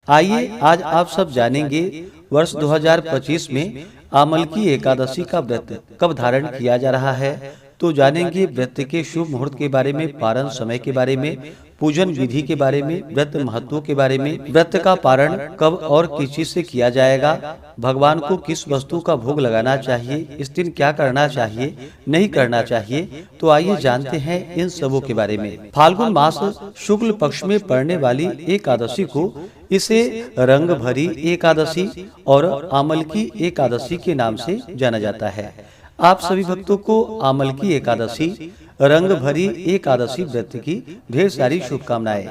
आइए आज आप सब जानेंगे वर्ष 2025 में आमल की एकादशी का व्रत कब धारण किया जा रहा है। तो जानेंगे व्रत के शुभ मुहूर्त के बारे में, पारण समय के बारे में, पूजन विधि के बारे में, व्रत महत्व के बारे में, व्रत का पारण कब और किस चीज से किया जाएगा, भगवान को किस वस्तु का भोग लगाना चाहिए, इस दिन क्या करना चाहिए, नहीं करना चाहिए। तो आइए जानते हैं इन सबों के बारे में। फाल्गुन मास शुक्ल पक्ष में पड़ने वाली एकादशी को इसे रंग भरी एकादशी और आमल की एकादशी के नाम से जाना जाता है। आप सभी भक्तों को आमल की एकादशी, रंग भरी एकादशी व्रत की ढेर सारी शुभकामनाएं।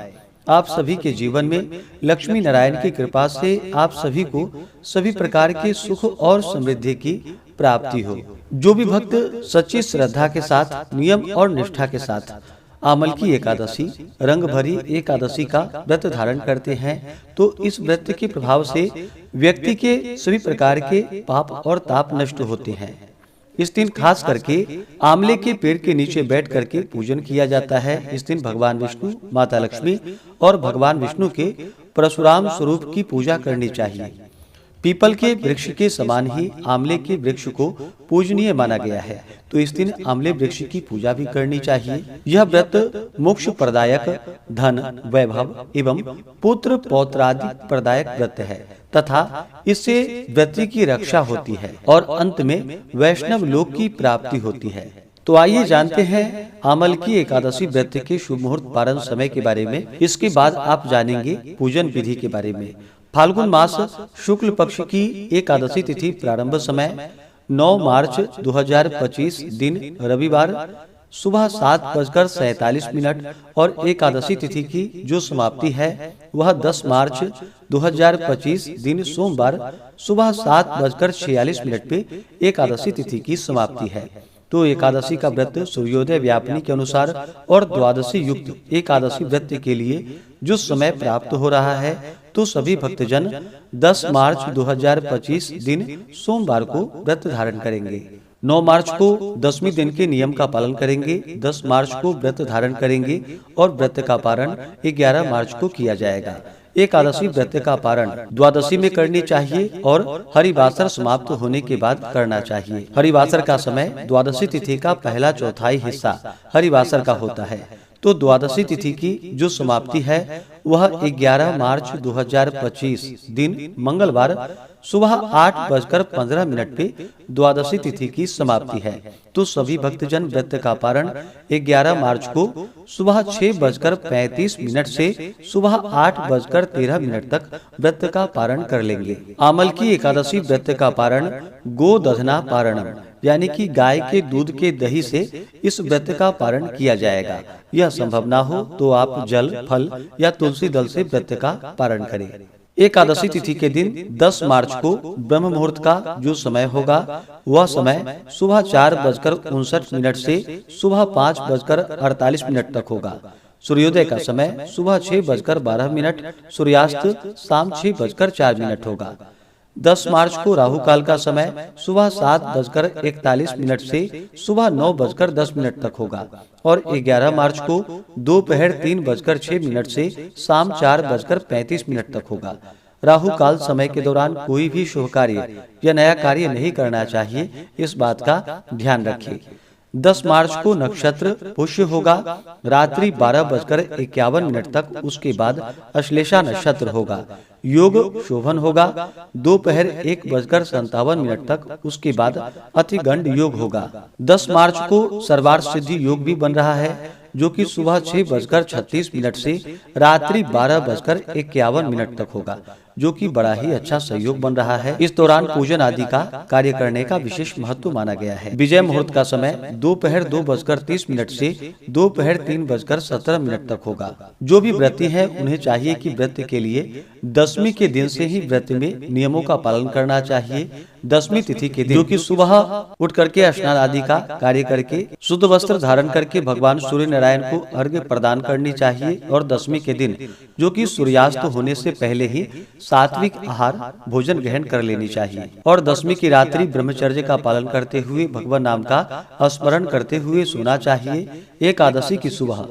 आप सभी के जीवन में लक्ष्मी नारायण की कृपा से आप सभी को सभी प्रकार के सुख और समृद्धि की प्राप्ति हो। जो भी भक्त सच्ची श्रद्धा के साथ, नियम और निष्ठा के साथ आमल की एकादशी, रंग भरी एकादशी का व्रत धारण करते हैं, तो इस व्रत के प्रभाव से व्यक्ति के सभी प्रकार के पाप और ताप नष्ट होते हैं। इस दिन खास करके आमले के पेड़ के नीचे बैठ करके पूजन किया जाता है। इस दिन भगवान विष्णु, माता लक्ष्मी और भगवान विष्णु के परशुराम स्वरूप की पूजा करनी चाहिए। पीपल के वृक्ष के समान ही आमले के वृक्ष को पूजनीय माना गया है, तो इस दिन आमले वृक्ष की पूजा भी करनी चाहिए। यह व्रत मोक्ष प्रदायक, धन, वैभव एवं पुत्र पौत्रादि प्रदायक व्रत है तथा इससे व्यक्ति की रक्षा होती है और अंत में वैष्णव लोक की प्राप्ति होती है। तो आइए जानते हैं आमल की एकादशी व्रत के शुभ मुहूर्त, पारण समय के बारे में। इसके बाद आप जानेंगे पूजन विधि के बारे में। फाल्गुन मास शुक्ल पक्ष की एकादशी तिथि प्रारंभ समय 9 मार्च 2025 दिन रविवार सुबह 7:47 और एकादशी तिथि की जो समाप्ति है वह 10 मार्च 2025 दिन सोमवार सुबह 7:46 पे एकादशी तिथि की समाप्ति है। तो एकादशी का व्रत सूर्योदय व्यापनी के अनुसार और द्वादशी युक्त एकादशी व्रत के लिए जो समय प्राप्त हो रहा है, तो सभी भक्तजन 10 मार्च 2025 दिन सोमवार को व्रत धारण करेंगे। 9 मार्च को 10वें दिन के नियम का पालन करेंगे, 10 मार्च को व्रत धारण करेंगे और व्रत का पारण 11 मार्च को किया जाएगा। एकादशी व्रत का पारण द्वादशी में करनी चाहिए और हरिवासर समाप्त होने के बाद करना चाहिए। हरिवासर का समय द्वादशी तिथि का पहला चौथाई हिस्सा हरिवासर का होता है। तो द्वादशी तिथि की जो समाप्ति है वह 11 मार्च 2025 दिन मंगलवार सुबह 8:15 पे द्वादशी तिथि की समाप्ति है। तो सभी भक्तजन व्रत का पारण 11 मार्च को सुबह 6:35 से सुबह 8:13 तक व्रत का पारण कर लेंगे। आमल की एकादशी व्रत का पारण गोदधना पारणम यानी कि गाय के दूध के दही से इस व्रत का पारण किया जाएगा। यह संभव ना हो तो आप जल, फल या तुलसी दल से व्रत का पारण करें। एकादशी तिथि के दिन 10 मार्च को ब्रह्म मुहूर्त का जो समय होगा वह समय सुबह 4:59 से सुबह 5:48 तक होगा। सूर्योदय का समय सुबह 6:12, सूर्यास्त शाम 6:04 होगा। 10 मार्च को राहु काल का समय सुबह 7:41 से सुबह 9:10 तक होगा और 11 मार्च को दोपहर 3:06 से शाम 4:35 तक होगा। राहु काल समय के दौरान कोई भी शुभ कार्य या नया कार्य नहीं करना चाहिए, इस बात का ध्यान रखिए। 10 मार्च को नक्षत्र पुष्य होगा रात्रि 12:51 तक, उसके बाद अश्लेषा नक्षत्र होगा। योग शोभन होगा दोपहर 1:57 तक, उसके बाद अतिगंड योग होगा। 10 मार्च को सर्वार्थ सिद्धि योग भी बन रहा है जो कि सुबह 6:36 से रात्रि 12:51 तक होगा, जो कि बड़ा ही अच्छा सहयोग बन रहा है। इस दौरान पूजन आदि का कार्य करने का विशेष महत्व माना गया है। विजय मुहूर्त का समय दोपहर 2:30 से दोपहर 3:17 तक होगा। जो भी व्रती हैं उन्हें चाहिए कि व्रत के लिए 10वीं के दिन से ही व्रत में नियमों का पालन करना चाहिए। 10वीं तिथि के दिन जो कि सुबह उठ करके स्नान आदि का कार्य करके शुद्ध वस्त्र धारण करके भगवान सूर्य नारायण को अर्घ्य प्रदान करनी चाहिए और 10वीं के दिन जो कि सूर्यास्त होने से पहले ही सात्विक आहार भोजन ग्रहण कर लेनी चाहिए और 10वीं की रात्रि ब्रह्मचर्य का पालन करते हुए भगवान नाम का स्मरण करते हुए सोना चाहिए। एकादशी की सुबह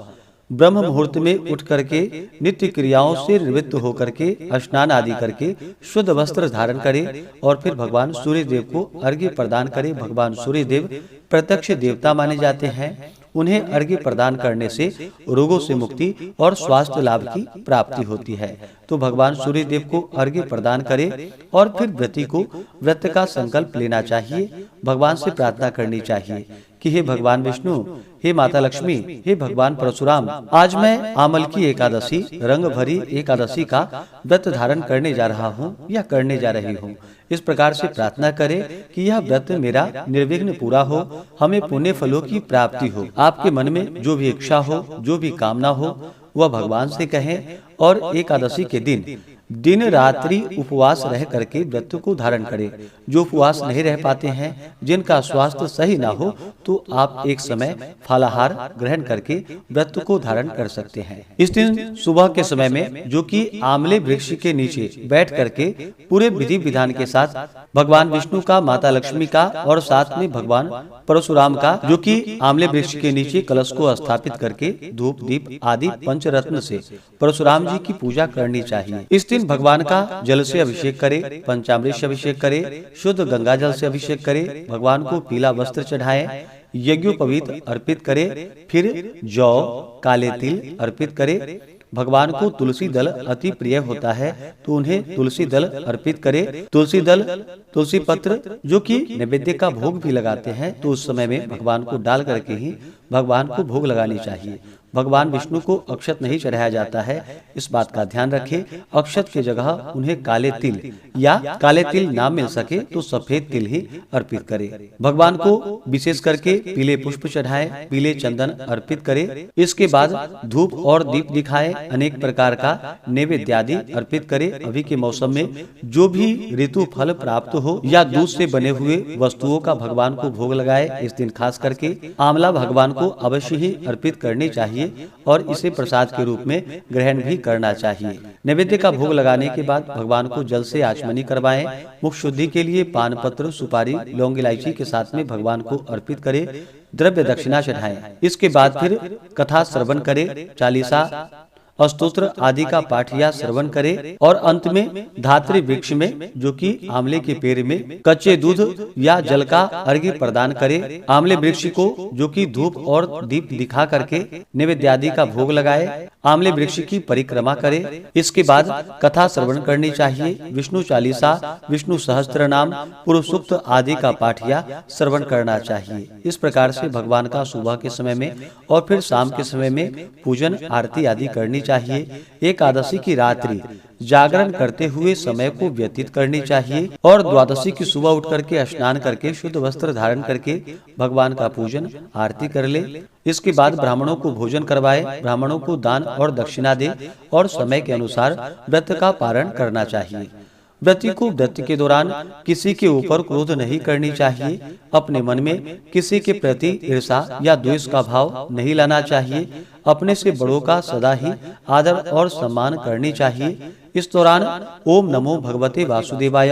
ब्रह्म मुहूर्त में उठ करके नित्य क्रियाओं से निवृत्त होकर के स्नान आदि करके शुद्ध वस्त्र धारण करे और फिर भगवान सूर्य देव को अर्घ्य प्रदान करे। भगवान सूर्य देव प्रत्यक्ष देवता माने जाते हैं। उन्हें अर्घ्य प्रदान करने से रोगों से मुक्ति और स्वास्थ्य लाभ की प्राप्ति होती है। तो भगवान सूर्य देव को अर्घ्य प्रदान करे और फिर व्रती को व्रत का संकल्प लेना चाहिए। भगवान से प्रार्थना करनी चाहिए कि हे भगवान विष्णु, हे माता लक्ष्मी, हे भगवान परशुराम, आज मैं आमल की एकादशी रंग भरी एकादशी का व्रत धारण करने जा रहा हूँ या करने जा रही हूँ। इस प्रकार से प्रार्थना करें कि यह व्रत मेरा निर्विघ्न पूरा हो, हमें पुण्य फलों की प्राप्ति हो। आपके मन में जो भी इच्छा हो, जो भी कामना हो, वह भगवान से कहें और एकादशी के दिन रात्रि उपवास रह करके व्रत को धारण करें। जो उपवास नहीं रह पाते हैं, जिनका स्वास्थ्य सही ना हो, तो आप एक समय फलाहार ग्रहण करके व्रत को धारण कर सकते हैं। इस दिन सुबह के समय में जो कि आमले वृक्ष के नीचे बैठ करके पूरे विधि विधान के साथ भगवान विष्णु का, माता लक्ष्मी का और साथ में भगवान परशुराम का, जो कि आमले वृक्ष के नीचे कलश को स्थापित करके धूप दीप आदि पंचरत्न से परशुराम जी की पूजा करनी चाहिए। इस दिन भगवान का जल से अभिषेक करे, पंचामृत से अभिषेक करे, शुद्ध गंगा जल से अभिषेक करे, भगवान को पीला वस्त्र चढ़ाए, यज्ञोपवीत अर्पित करे, फिर जौ काले तिल अर्पित करे। भगवान को तुलसी दल अति प्रिय होता है, तो उन्हें तुलसी दल अर्पित करे। तुलसी दल, तुलसी पत्र जो कि नैवेद्य का भोग भी लगाते हैं, तो उस समय में भगवान को डाल करके ही भगवान को भोग लगानी चाहिए। भगवान विष्णु को अक्षत नहीं चढ़ाया जाता है, इस बात का ध्यान रखें। अक्षत की जगह उन्हें काले तिल या काले तिल ना मिल सके तो सफेद तिल ही अर्पित करें। भगवान को विशेष करके पीले पुष्प चढ़ाएं, पीले चंदन अर्पित करें। इसके बाद धूप और दीप दिखाएं, अनेक प्रकार का नैवेद्य आदि अर्पित करें। अभी के मौसम में जो भी ऋतु फल प्राप्त हो या दूध से बने हुए वस्तुओं का भगवान को भोग लगाए। इस दिन खास करके आंवला भगवान को अवश्य ही अर्पित करनी चाहिए और इसे प्रसाद के रूप में ग्रहण भी करना चाहिए। नैवेद्य का भोग लगाने के बाद भगवान को जल से आचमनी करवाएं। मुख शुद्धि के लिए पान पत्र, सुपारी, लौंग, इलायची के साथ में भगवान को अर्पित करें। द्रव्य दक्षिणा चढ़ाएं। इसके बाद फिर कथा श्रवण करें, चालीसा, स्तोत्र आदि का पाठ या श्रवण करे और अंत में धात्री वृक्ष में जो कि आंवले के पेड़ में कच्चे दूध या जल का अर्घ्य प्रदान करे। आंवले वृक्ष को जो कि धूप और दीप दिखा करके नैवेद्य आदि का भोग लगाए। आंवले वृक्ष की परिक्रमा करे। इसके बाद कथा श्रवण करनी चाहिए। विष्णु चालीसा, विष्णु सहस्त्र नाम, पूर्व सूक्त आदि का पाठ या श्रवण करना चाहिए। इस प्रकार से भगवान का सुबह के समय में और फिर शाम के समय में पूजन आरती आदि करनी चाहिए। एकादशी की रात्रि जागरण करते हुए समय को व्यतीत करनी चाहिए और द्वादशी की सुबह उठ करके स्नान करके शुद्ध वस्त्र धारण करके भगवान का पूजन आरती कर ले। इसके बाद ब्राह्मणों को भोजन करवाए, ब्राह्मणों को दान और दक्षिणा दे और समय के अनुसार व्रत का पारण करना चाहिए। व्रती को व्रत के दौरान किसी के ऊपर क्रोध नहीं करनी चाहिए। अपने मन में किसी के प्रति ईर्षा या द्वेष का भाव नहीं लाना चाहिए। अपने से बड़ों का सदा ही आदर और सम्मान करनी चाहिए। इस दौरान ओम नमो भगवते वासुदेवाय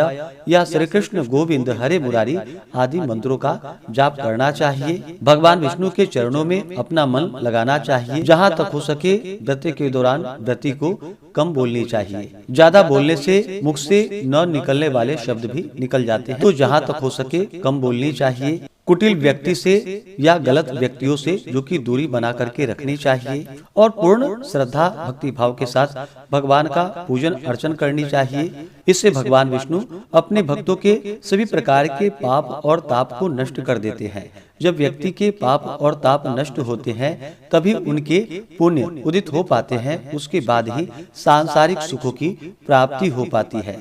या श्री कृष्ण गोविंद हरे मुरारी आदि मंत्रों का जाप करना चाहिए। भगवान विष्णु के चरणों में अपना मन लगाना चाहिए। जहाँ तक हो सके व्रत के दौरान व्रती को कम बोलनी चाहिए। ज्यादा बोलने से मुख से न निकलने वाले शब्द भी निकल जाते हैं, तो जहाँ तक हो सके कम बोलनी चाहिए। कुटिल व्यक्ति से या गलत व्यक्तियों से जो कि दूरी बना करके रखनी चाहिए और पूर्ण श्रद्धा भक्ति भाव के साथ भगवान का पूजन अर्चन करनी चाहिए। इससे भगवान विष्णु अपने भक्तों के सभी प्रकार के पाप और ताप को नष्ट कर देते हैं। जब व्यक्ति के पाप और ताप नष्ट होते हैं तभी उनके पुण्य उदित हो पाते हैं। उसके बाद ही सांसारिक सुखों की प्राप्ति हो पाती है।